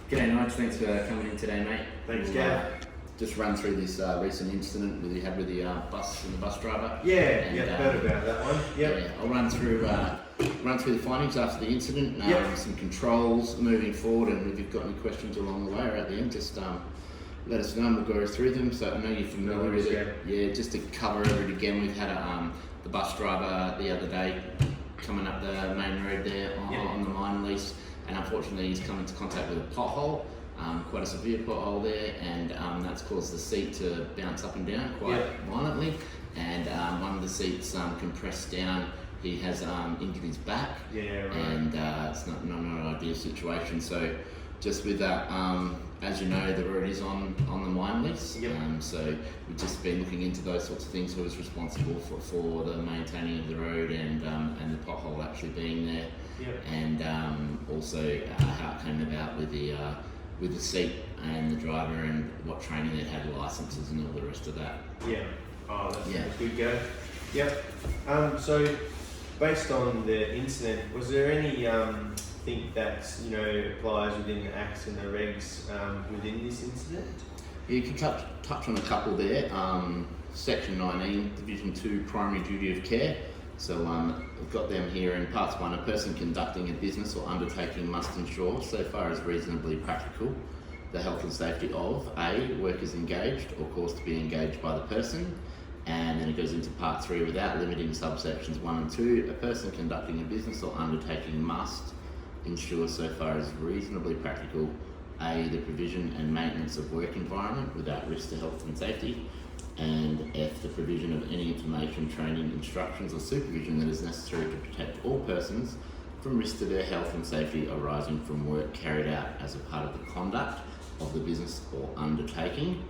G'day Nige, thanks for coming in today, mate. Thanks, We'll, Gav. Just run through this recent incident that you had with the bus and the bus driver. Heard about that one. Yep. Yeah, I'll run through the findings after the incident, some controls moving forward, and if you've got any questions along the way or at the end, just let us know and we'll go through them. So I know you're familiar with it. Yeah, just to cover it again, we've had the bus driver the other day coming up the main road there on the mine lease, and unfortunately he's come into contact with a pothole, quite a severe pothole there, and that's caused the seat to bounce up and down quite violently, and one of the seats compressed down. He has injured his back, and it's not an ideal situation. So just with that, as you know, the road is on the mine lease, so we've just been looking into those sorts of things. Who was responsible for the maintaining of the road and the pothole actually being there, and also how it came about with the seat and the driver and what training they'd had, licenses and all the rest of that. That's a good go. So based on the incident, was there any thing that applies within the acts and the regs within this incident? You can touch on a couple there. Section 19, Division 2, Primary Duty of Care. So we've got them here in Parts 1. A person conducting a business or undertaking must ensure, so far as reasonably practical, the health and safety of A, workers engaged or caused to be engaged by the person. And then it goes into Part 3, without limiting subsections 1 and 2, a person conducting a business or undertaking must ensure, so far as reasonably practical, A, the provision and maintenance of work environment without risk to health and safety, and F, the provision of any information, training, instructions or supervision that is necessary to protect all persons from risk to their health and safety arising from work carried out as a part of the conduct of the business or undertaking.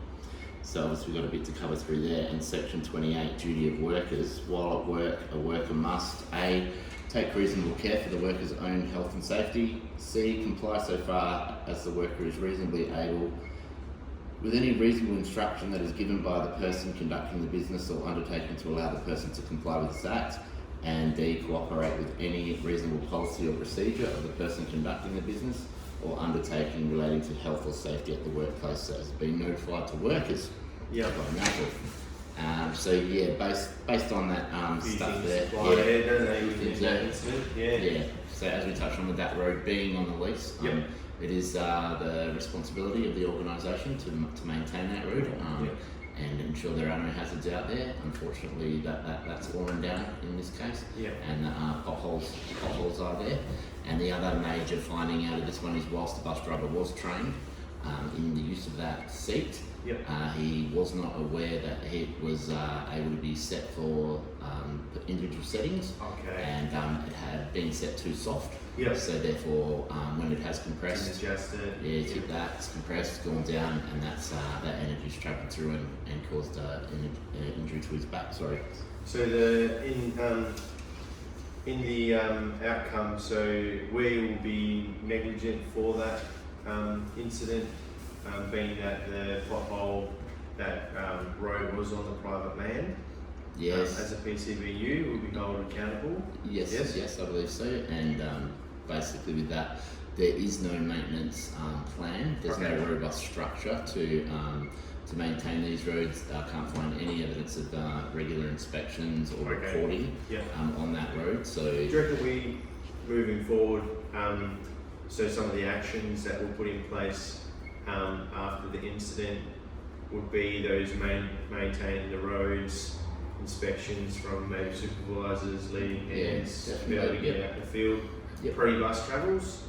So obviously we've got a bit to cover through there. And Section 28, Duty of Workers. While at work, a worker must A, take reasonable care for the worker's own health and safety. C, comply so far as the worker is reasonably able with any reasonable instruction that is given by the person conducting the business or undertaking to allow the person to comply with this act. And D, cooperate with any reasonable policy or procedure of the person conducting the business or undertaking relating to health or safety at the workplace that has been notified to workers. Based on that stuff there. So as we touched on with that road being on the lease, it is the responsibility of the organisation to maintain that road and ensure there are no hazards out there. Unfortunately, that's fallen down in this case, and potholes are there. And the other major finding out of this one is, whilst the bus driver was trained in the use of that seat, he was not aware that it was able to be set for individual settings, and it had been set too soft. So therefore, when it has compressed, it's hit that, it's compressed, gone down, and that's that energy's traveled through and caused an injury to his back. Sorry. So in the outcome, so we will be negligent for that incident, being that the pothole, that road was on the private land. Yes. As a PCBU, we'll be held accountable. Yes, I believe so. And basically with that, there is no maintenance plan. There's no robust structure to maintain these roads. I can't find any evidence of regular inspections or reporting on that road. So do you reckon we, moving forward, so some of the actions that we'll put in place after the incident would be those maintaining the roads, inspections from maybe supervisors, leading hands, to be able to get out in the field, pre-bus travels,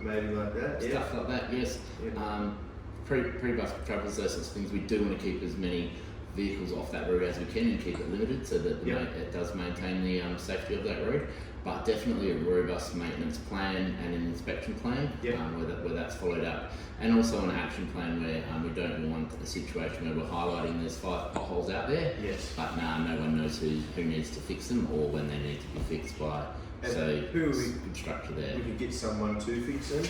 maybe like that, stuff like that, pre-bus travels, those sorts of things. We do want to keep as many vehicles off that road as we can and keep it limited so that it does maintain the safety of that road. But definitely a robust maintenance plan and an inspection plan where that's followed up, and also an action plan where we don't want a situation where we're highlighting there's 5 potholes out there, but no one knows who needs to fix them or when they need to be fixed by. And so good structure there. We could get someone to fix them.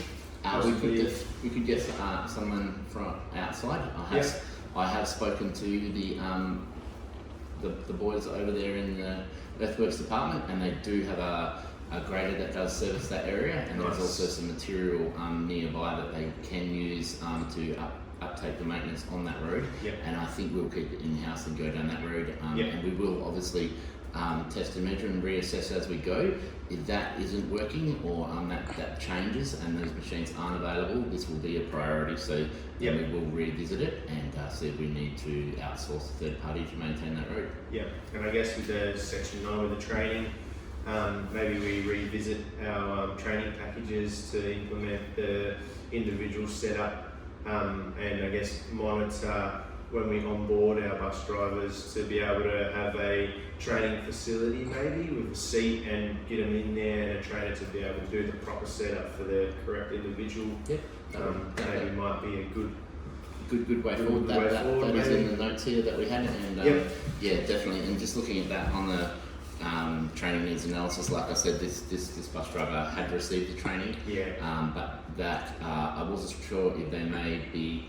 We could get someone from outside. I have spoken to the boys over there in the Earthworks department, and they do have a grader that does service that area, and there's also some material nearby that can use to uptake the maintenance on that road. Yep. And I think we'll keep it in-house and go down that road. Yep. And we will obviously test and measure and reassess as we go. If that isn't working or that changes and those machines aren't available, this will be a priority. So Yep. we will revisit it and see if we need to outsource a third party to maintain that road. Yeah, and I guess with the section 9 with the training, maybe we revisit our training packages to implement the individual setup, and I guess monitor when we onboard our bus drivers to be able to have a training facility maybe with a seat and get them in there and a trainer to be able to do the proper setup for the correct individual. Yep. Maybe might be a good Good way Good forward. way forward, That is maybe. in the notes here that we had, and Yep. yeah, definitely. And just looking at that on the training needs analysis, like I said, this bus driver had received the training, but that I wasn't sure if they may be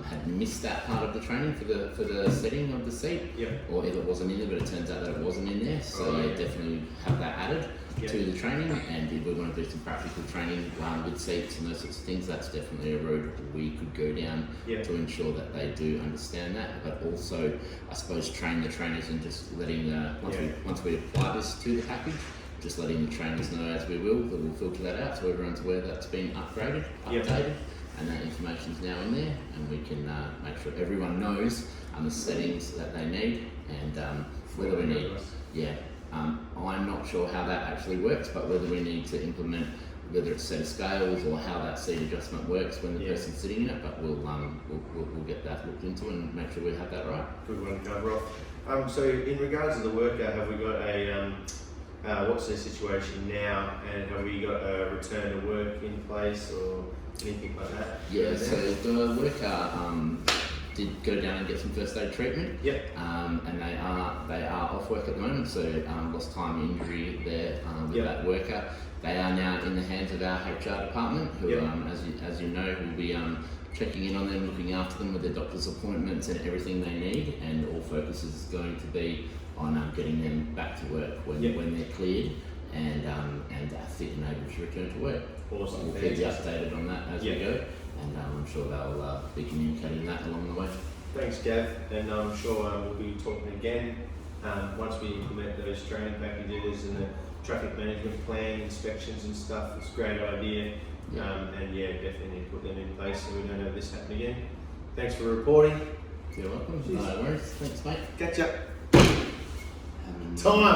had missed that part of the training for the setting of the seat, Yep. or if it wasn't in there, but it turns out that it wasn't in there. So Oh, yeah, yeah. definitely have that added Yep. to the training. And if we're going to do some practical training with seats and those sorts of things, that's definitely a road we could go down Yep. to ensure that they do understand that. But also, I suppose, train the trainers and just letting once we apply this to the package, just letting the trainers know as we will that we'll filter that out so everyone's aware that's been upgraded, Yep. updated. And that information's now in there, and we can make sure everyone knows the settings that they need and whether we need. Yeah, I'm not sure how that actually works, but whether we need to implement whether it's set of scales or how that seat adjustment works when the Yeah. person's sitting in it. But we'll get that looked into and make sure we have that right. Good one to cover off. So in regards to the worker, have we got a what's the situation now, and have we got a return to work in place or anything like that? Yeah, so the worker did go down and get some first aid treatment. Yep. And they are off work at the moment, so lost time injury there with Yep. that worker. They are now in the hands of our HR department, who, Yep. as you know, will be checking in on them, looking after them with their doctor's appointments and everything they need. And all focus is going to be on getting them back to work when Yep. when they're cleared and fit and able to return to work. Awesome. We'll keep you updated on that as we Yep. go, and I'm sure they'll be communicating that along the way. Thanks, Gav, and I'm sure we'll be talking again once we implement those training packages and the traffic management plan, inspections and stuff. It's a great idea, Yeah. and yeah, definitely need to put them in place so we don't have this happen again. Thanks for reporting. You're welcome. Cheers. No worries. Thanks, mate. Catch up. Um, Time.